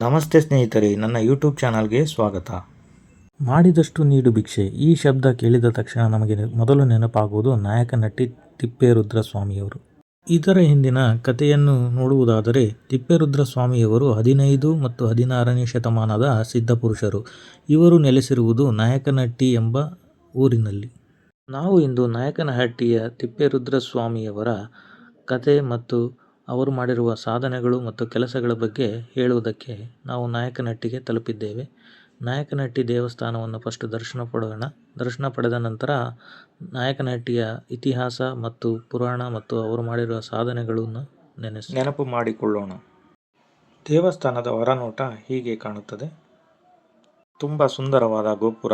ನಮಸ್ತೆ ಸ್ನೇಹಿತರೆ, ನನ್ನ ಯೂಟ್ಯೂಬ್ ಚಾನಲ್ಗೆ ಸ್ವಾಗತ. ಮಾಡಿದಷ್ಟು ನೀಡು ಭಿಕ್ಷೆ. ಈ ಶಬ್ದ ಕೇಳಿದ ತಕ್ಷಣ ನಮಗೆ ಮೊದಲು ನೆನಪಾಗುವುದು ನಾಯಕ ನಟಿ ತಿಪ್ಪೇರುದ್ರಸ್ವಾಮಿಯವರು. ಇದರ ಹಿಂದಿನ ಕಥೆಯನ್ನು ನೋಡುವುದಾದರೆ, ತಿಪ್ಪೇರುದ್ರಸ್ವಾಮಿಯವರು 15 ಮತ್ತು 16ನೇ ಶತಮಾನದ ಸಿದ್ಧಪುರುಷರು. ಇವರು ನೆಲೆಸಿರುವುದು ನಾಯಕನಹಟ್ಟಿ ಎಂಬ ಊರಿನಲ್ಲಿ. ನಾವು ಇಂದು ನಾಯಕನಹಟ್ಟಿಯ ತಿಪ್ಪೇರುದ್ರಸ್ವಾಮಿಯವರ ಕಥೆ ಮತ್ತು ಅವರು ಮಾಡಿರುವ ಸಾಧನೆಗಳು ಮತ್ತು ಕೆಲಸಗಳ ಬಗ್ಗೆ ಹೇಳುವುದಕ್ಕೆ ನಾವು ನಾಯಕನಹಟ್ಟಿಗೆ ತಲುಪಿದ್ದೇವೆ. ನಾಯಕನಹಟ್ಟಿ ದೇವಸ್ಥಾನವನ್ನು ಫಸ್ಟ್ ದರ್ಶನ ಪಡೆಯೋಣ. ದರ್ಶನ ಪಡೆದ ನಂತರ ನಾಯಕನಹಟ್ಟಿಯ ಇತಿಹಾಸ ಮತ್ತು ಪುರಾಣ ಮತ್ತು ಅವರು ಮಾಡಿರುವ ಸಾಧನೆಗಳನ್ನು ನೆನಪು ಮಾಡಿಕೊಳ್ಳೋಣ. ದೇವಸ್ಥಾನದ ಹೊರನೋಟ ಹೀಗೆ ಕಾಣುತ್ತದೆ. ತುಂಬ ಸುಂದರವಾದ ಗೋಪುರ,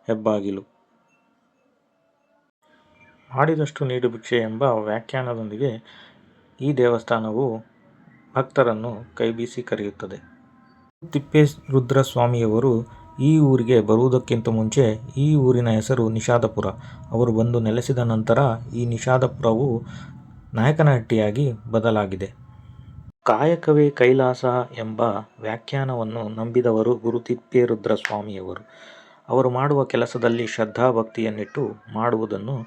ಹೆಬ್ಬಾಗಿಲು. ಮಾಡಿದಷ್ಟು ನೀಡು ಭಿಕ್ಷೆ ಎಂಬ ವ್ಯಾಖ್ಯಾನದೊಂದಿಗೆ ಈ ದೇವಸ್ಥಾನವು ಭಕ್ತರನ್ನು ಕೈಬೀಸಿ ಕರೆಯುತ್ತದೆ. ತಿಪ್ಪೇರುದ್ರಸ್ವಾಮಿಯವರು ಈ ಊರಿಗೆ ಬರುವುದಕ್ಕಿಂತ ಮುಂಚೆ ಈ ಊರಿನ ಹೆಸರು ನಿಷಾದಪುರ. ಅವರು ಬಂದು ನೆಲೆಸಿದ ನಂತರ ಈ ನಿಷಾದಪುರವು ನಾಯಕನಹಟ್ಟಿಯಾಗಿ ಬದಲಾಗಿದೆ. ಕಾಯಕವೇ ಕೈಲಾಸ ಎಂಬ ವ್ಯಾಖ್ಯಾನವನ್ನು ನಂಬಿದವರು ಗುರು ತಿಪ್ಪೇರುದ್ರಸ್ವಾಮಿಯವರು. ಅವರು ಮಾಡುವ ಕೆಲಸದಲ್ಲಿ ಶ್ರದ್ಧಾಭಕ್ತಿಯನ್ನಿಟ್ಟು ಮಾಡುವುದನ್ನು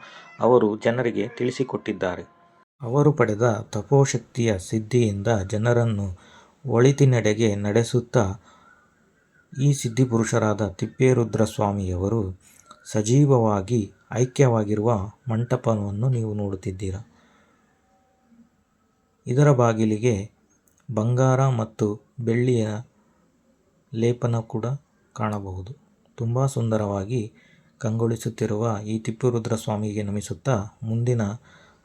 ಅವರು ಜನರಿಗೆ ತಿಳಿಸಿಕೊಟ್ಟಿದ್ದಾರೆ. ಅವರು ಪಡೆದ ತಪೋಶಕ್ತಿಯ ಸಿದ್ಧಿಯಿಂದ ಜನರನ್ನು ಒಳಿತಿನೆಡೆಗೆ ನಡೆಸುತ್ತಾ ಈ ಸಿದ್ಧಿಪುರುಷರಾದ ತಿಪ್ಪೇರುದ್ರಸ್ವಾಮಿಯವರು ಸಜೀವವಾಗಿ ಐಕ್ಯವಾಗಿರುವ ಮಂಟಪವನ್ನು ನೀವು ನೋಡುತ್ತಿದ್ದೀರಾ. ಇದರ ಬಾಗಿಲಿಗೆ ಬಂಗಾರ ಮತ್ತು ಬೆಳ್ಳಿಯ ಲೇಪನ ಕೂಡ ಕಾಣಬಹುದು. ತುಂಬ ಸುಂದರವಾಗಿ ಕಂಗೊಳಿಸುತ್ತಿರುವ ಈ ತಿಪ್ಪೇರುದ್ರಸ್ವಾಮಿಗೆ ನಮಿಸುತ್ತಾ ಮುಂದಿನ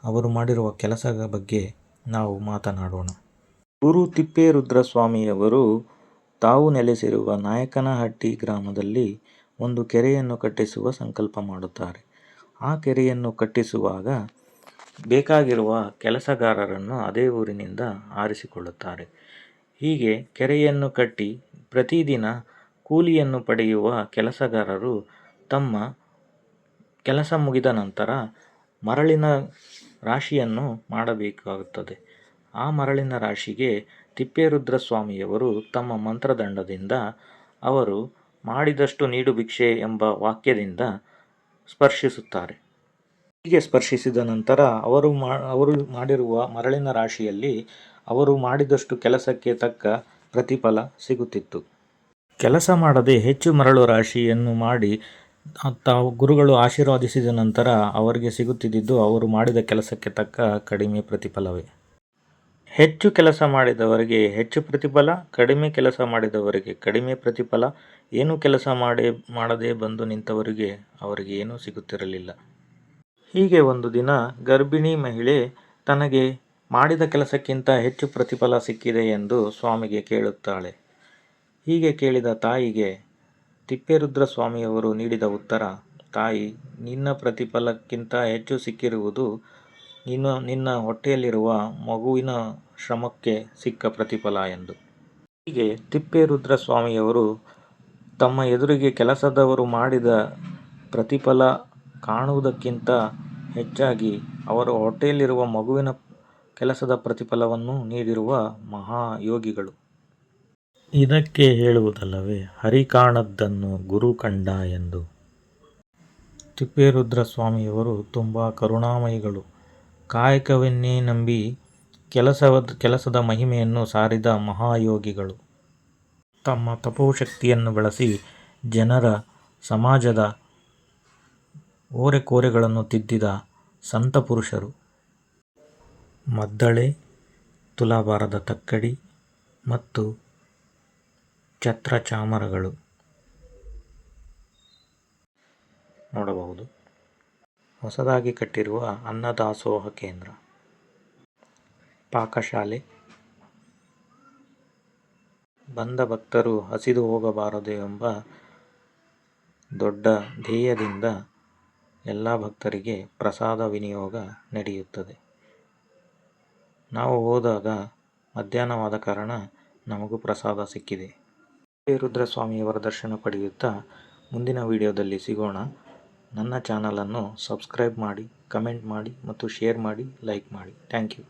ಅವರು ಮಾಡಿರುವ ಕೆಲಸದ ಬಗ್ಗೆ ನಾವು ಮಾತನಾಡೋಣ. ಗುರು ತಿಪ್ಪೇರುದ್ರಸ್ವಾಮಿಯವರು ತಾವು ನೆಲೆಸಿರುವ ನಾಯಕನಹಟ್ಟಿ ಗ್ರಾಮದಲ್ಲಿ ಒಂದು ಕೆರೆಯನ್ನು ಕಟ್ಟಿಸುವ ಸಂಕಲ್ಪ ಮಾಡುತ್ತಾರೆ. ಆ ಕೆರೆಯನ್ನು ಕಟ್ಟಿಸುವಾಗ ಬೇಕಾಗಿರುವ ಕೆಲಸಗಾರರನ್ನು ಅದೇ ಊರಿನಿಂದ ಆರಿಸಿಕೊಳ್ಳುತ್ತಾರೆ. ಹೀಗೆ ಕೆರೆಯನ್ನು ಕಟ್ಟಿ ಪ್ರತಿದಿನ ಕೂಲಿಯನ್ನು ಪಡೆಯುವ ಕೆಲಸಗಾರರು ತಮ್ಮ ಕೆಲಸ ಮುಗಿದ ನಂತರ ಮರಳಿನ ರಾಶಿಯನ್ನು ಮಾಡಬೇಕಾಗುತ್ತದೆ. ಆ ಮರಳಿನ ರಾಶಿಗೆ ತಿಪ್ಪೇರುದ್ರಸ್ವಾಮಿಯವರು ತಮ್ಮ ಮಂತ್ರದಂಡದಿಂದ ಅವರು ಮಾಡಿದಷ್ಟು ನೀಡು ಭಿಕ್ಷೆ ಎಂಬ ವಾಕ್ಯದಿಂದ ಸ್ಪರ್ಶಿಸುತ್ತಾರೆ. ಹೀಗೆ ಸ್ಪರ್ಶಿಸಿದ ನಂತರ ಅವರು ಮಾಡಿರುವ ಮರಳಿನ ರಾಶಿಯಲ್ಲಿ ಅವರು ಮಾಡಿದಷ್ಟು ಕೆಲಸಕ್ಕೆ ತಕ್ಕ ಪ್ರತಿಫಲ ಸಿಗುತ್ತಿತ್ತು. ಕೆಲಸ ಮಾಡದೆ ಹೆಚ್ಚು ಮರಳು ರಾಶಿಯನ್ನು ಮಾಡಿ ತಾವು ಗುರುಗಳು ಆಶೀರ್ವಾದಿಸಿದ ನಂತರ ಅವರಿಗೆ ಸಿಗುತ್ತಿದ್ದುದು ಅವರು ಮಾಡಿದ ಕೆಲಸಕ್ಕೆ ತಕ್ಕ ಕಡಿಮೆ ಪ್ರತಿಫಲವೇ. ಹೆಚ್ಚು ಕೆಲಸ ಮಾಡಿದವರಿಗೆ ಹೆಚ್ಚು ಪ್ರತಿಫಲ, ಕಡಿಮೆ ಕೆಲಸ ಮಾಡಿದವರಿಗೆ ಕಡಿಮೆ ಪ್ರತಿಫಲ, ಏನೂ ಕೆಲಸ ಮಾಡದೆ ಬಂದು ನಿಂತವರಿಗೆ ಅವರಿಗೆ ಏನೂ ಸಿಗುತ್ತಿರಲಿಲ್ಲ. ಹೀಗೆ ಒಂದು ದಿನ ಗರ್ಭಿಣಿ ಮಹಿಳೆ ತನಗೆ ಮಾಡಿದ ಕೆಲಸಕ್ಕಿಂತ ಹೆಚ್ಚು ಪ್ರತಿಫಲ ಸಿಕ್ಕಿದೆ ಎಂದು ಸ್ವಾಮಿಗೆ ಕೇಳುತ್ತಾಳೆ. ಹೀಗೆ ಕೇಳಿದ ತಾಯಿಗೆ ತಿಪ್ಪೇರುದ್ರಸ್ವಾಮಿಯವರು ನೀಡಿದ ಉತ್ತರ, ತಾಯಿ, ನಿನ್ನ ಪ್ರತಿಫಲಕ್ಕಿಂತ ಹೆಚ್ಚು ಸಿಕ್ಕಿರುವುದು ನಿನ್ನ ಹೊಟ್ಟೆಯಲ್ಲಿರುವ ಮಗುವಿನ ಶ್ರಮಕ್ಕೆ ಸಿಕ್ಕ ಪ್ರತಿಫಲ ಎಂದು. ಹೀಗೆ ತಿಪ್ಪೇರುದ್ರಸ್ವಾಮಿಯವರು ತಮ್ಮ ಎದುರಿಗೆ ಕೆಲಸದವರು ಮಾಡಿದ ಪ್ರತಿಫಲ ಕಾಣುವುದಕ್ಕಿಂತ ಹೆಚ್ಚಾಗಿ ಅವರ ಹೊಟ್ಟೆಯಲ್ಲಿರುವ ಮಗುವಿನ ಕೆಲಸದ ಪ್ರತಿಫಲವನ್ನು ನೀಡಿರುವ ಮಹಾಯೋಗಿಗಳು. ಇದಕ್ಕೆ ಹೇಳುವುದಲ್ಲವೇ ಹರಿ ಕಾಣದ್ದನ್ನು ಗುರು ಕಂಡ ಎಂದು. ತಿಪ್ಪೇರುದ್ರಸ್ವಾಮಿಯವರು ತುಂಬ ಕರುಣಾಮಯಿಗಳು. ಕಾಯಕವನ್ನೇ ನಂಬಿ ಕೆಲಸದ ಮಹಿಮೆಯನ್ನು ಸಾರಿದ ಮಹಾಯೋಗಿಗಳು. ತಮ್ಮ ತಪೋಶಕ್ತಿಯನ್ನು ಬಳಸಿ ಜನರ ಸಮಾಜದ ಓರೆಕೋರೆಗಳನ್ನು ತಿದ್ದಿದ ಸಂತ ಪುರುಷರು. ಮದ್ದಳೆ, ತುಲಾಭಾರದ ತಕ್ಕಡಿ ಮತ್ತು ಛತ್ರ ಚಾಮರಗಳು ನೋಡಬಹುದು. ಹೊಸದಾಗಿ ಕಟ್ಟಿರುವ ಅನ್ನದಾಸೋಹ ಕೇಂದ್ರ, ಪಾಕಶಾಲೆ. ಬಂದ ಭಕ್ತರು ಹಸಿದು ಹೋಗಬಾರದು ಎಂಬ ದೊಡ್ಡ ಧ್ಯೇಯದಿಂದ ಎಲ್ಲ ಭಕ್ತರಿಗೆ ಪ್ರಸಾದ ವಿನಿಯೋಗ ನಡೆಯುತ್ತದೆ. ನಾವು ಹೋದಾಗ ಮಧ್ಯಾಹ್ನವಾದ ಕಾರಣ ನಮಗೂ ಪ್ರಸಾದ ಸಿಕ್ಕಿದೆ. ತಿಪ್ಪೇರುದ್ರಸ್ವಾಮಿಯವರ ದರ್ಶನ ಪಡೆಯುತ್ತಾ ಮುಂದಿನ ವಿಡಿಯೋದಲ್ಲಿ ಸಿಗೋಣ. ನನ್ನ ಚಾನಲನ್ನು ಸಬ್ಸ್ಕ್ರೈಬ್ ಮಾಡಿ, ಕಮೆಂಟ್ ಮಾಡಿ ಮತ್ತು ಶೇರ್ ಮಾಡಿ, ಲೈಕ್ ಮಾಡಿ. Thank you.